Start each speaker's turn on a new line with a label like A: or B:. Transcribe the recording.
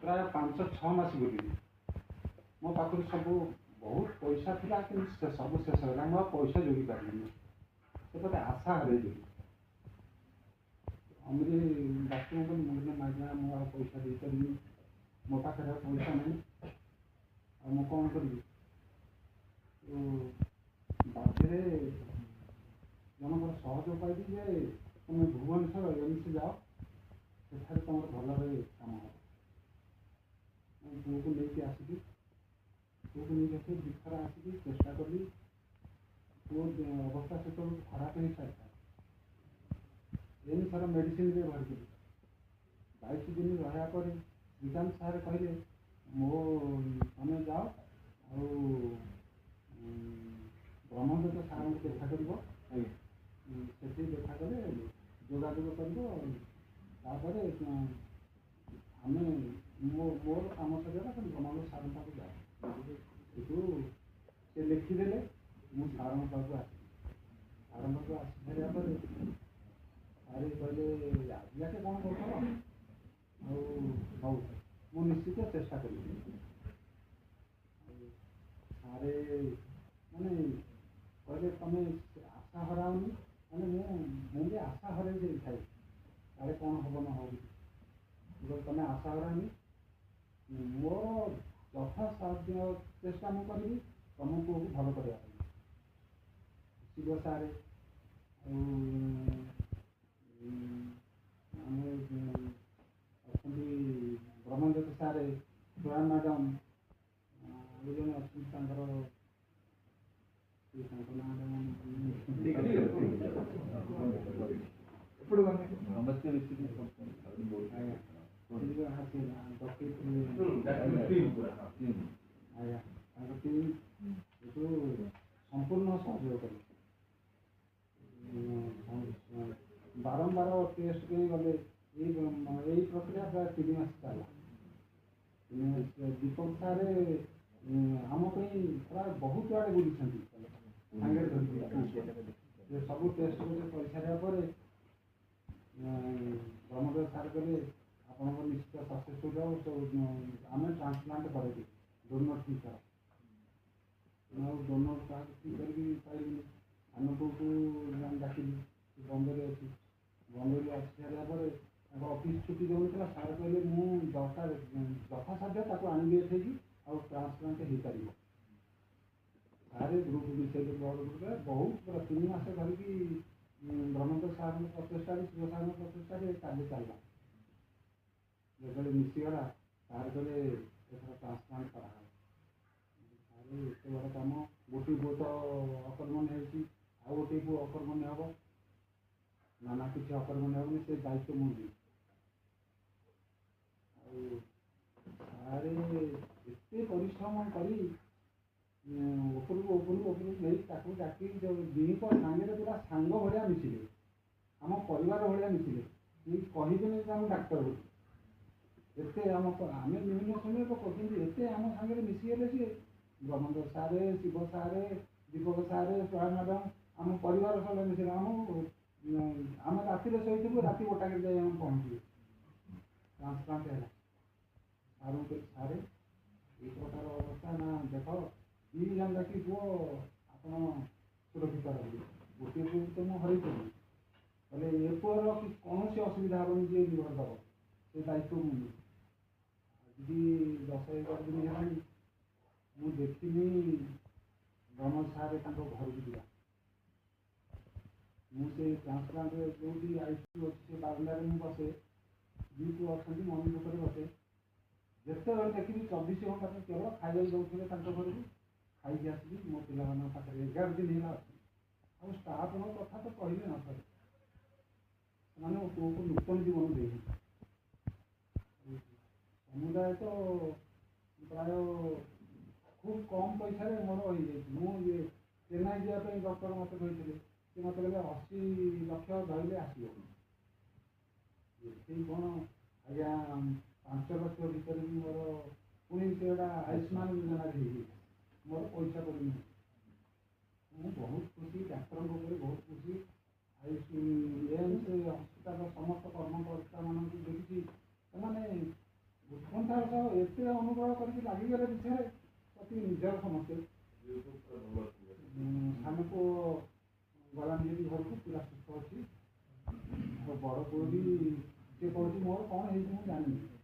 A: प्राय 5-6 मास बुलिली मो पाखु सब बहुत पैसा था कि सब शेष होगा मुझे पैसा जोड़ी पारि सेपटे आशा हरई अमरी डाक्टर को मुझे माइना मुझे पैसा दे पारि मो पाखे पैसा नहीं आ कौन करी बाध्य जनकर सहयोग पाई जे तुम भुवनेश्वर एमसी जाओ से तुम भल कम हम पुओ को लेकिन आसिकी पुओ को लेकिन आस दुखर आसिकी चेष्टा कली पुओ अवस्था से खराब हो सारी एन थर मेडिसिन व्यवहार करी 22 दिन रहा श्रीकांत सार कहले मो तुम जाओ ब्रह्मदत्त सार देखा कर देखा कले जोगाजोग कर आम मोर कम सर ब्रह्मदत्त सार पाक जाओ से लिखिदे मुझे सार पाक आस सार पाक आसी सारा पर सारे कहले आज कौन कर हूँ निश्चित चेष्टा करी सारे माने कहले तुम आशा हराओनी मैंने मुझे आशा हर थाए सारे कौन हम न हो तुम आशा हरानी मोर यथा साध्य चेष्टा मुझे करी तुम पुओ को भल करने शिव सारे ब्रह्मदत्त सारे सुरा मैडम ये जन अच्छा संपूर्ण सहयोग कर बारंबार टेस्ट के गले यही प्रक्रिया प्राय 3 मास चला दीपक सारे आम प्राय बहुत आड़े बुली सांगे धर सब टेस्ट कर सारापर ब्रह्मदेव सार कहे आप निश्चित सक्सेसफुल आम ट्रांसप्लांट कर डोनर ठीक कर डोनर क्या ठीक करनी आम को डाक बंदे अच्छी बंदे आसी सारापर ऑफिस छुट्टी देता सार कहले मुझे दरकार यथासाध्य आनी एठे आउ ट्रांसप्लांट हो पार सारे ग्रुप मिसे ब्लड ग्रुप बहुत पूरा 3 मास धरिकी ब्रह्मदत्त सार प्रचेषा शिव सार प्रचेषा कार्य चलला जो मिसीगला सार कहले एथर ट्रांसप्लांट करा सारे एत बड़ कम गोटे पुओ तो अकर्मण्य हो गोटे पुओ अकर्मण्य हम नाना किसी अकर्मण्य हेनी से दायित्व मुझे सारे एत परिश्रम करी उपरକୁ नहीं डाकी दीप सांगे पूरा सांग भाया मिसिले आम परिवार भाया मिसिले कहीदेनि डाक्तर बोली एत आम आम विभिन्न समय कहते एत आम सांगे मिसीगले सी ब्रह्मदत्त सारे शिव सारे दीपक सारे सुहा मैडम आम परिवार सब मिसिले आम राति शोथु राति 1 जाए आम पहुँचे ट्रांसप्लांट है सारू सारे ये प्रकार अवस्था ना देख 2 जन डाकी पुओ आप सुरक्षित रही गोटे पुओ तो मुझे हरई पड़ी बोले ए पुअर कौन सी असुविधा हेनी जी लिवर दब से दायित्व मुझे आज 10-11 दिन है मुझे देखनी ब्रह्म सारे घर को जा मुझे ट्रांसप्लांट जो आईसीयू अच्छे बारंडार मुझे बसे 2 पुओ अच्छा मम्मी पाखे बसे जिते बेले देखी 24 घंटा तो केवल खाଇବା दौले घर को खाई आसिक मो पिला पाखे 11 दिन है आ स्टाफ कथा तो कहले न सर मैंने मो पुओ को नूतन जीवन दे समुदाय तो प्राय खूब कम पैसा मोर हो मुझे चेन्नई जावाई डॉक्टर मत कहते मत कहले 80 लाख धरले आसो कौन आज्ञा 5 लाख भर भी मोर पुणी से आयुष्मान योजना मोर पैसा पड़ी मुझे बहुत खुशी डाक्तर बहुत खुशी एम्स हस्पिटाल समस्त कर्मकर्ता मानक देखी से उत्कंठार सह ଏତେ ଅନୁଗ୍ରହ କରିକି ଲାଗିଗଲେ ପିଛରେ ଅତି ନିଜର ସମସ୍ତେ। ସାନ ପୁଅ ଗଲାନି ଯଦି ଘରକୁ ପୁରା ସୁସ୍ଥ ଅଛି। ଆଉ ବଡ଼ ପୁଅ ବି ସେ କହୁଛି ମୋର କ'ଣ ହେଇଛି ମୁଁ ଜାଣିନି।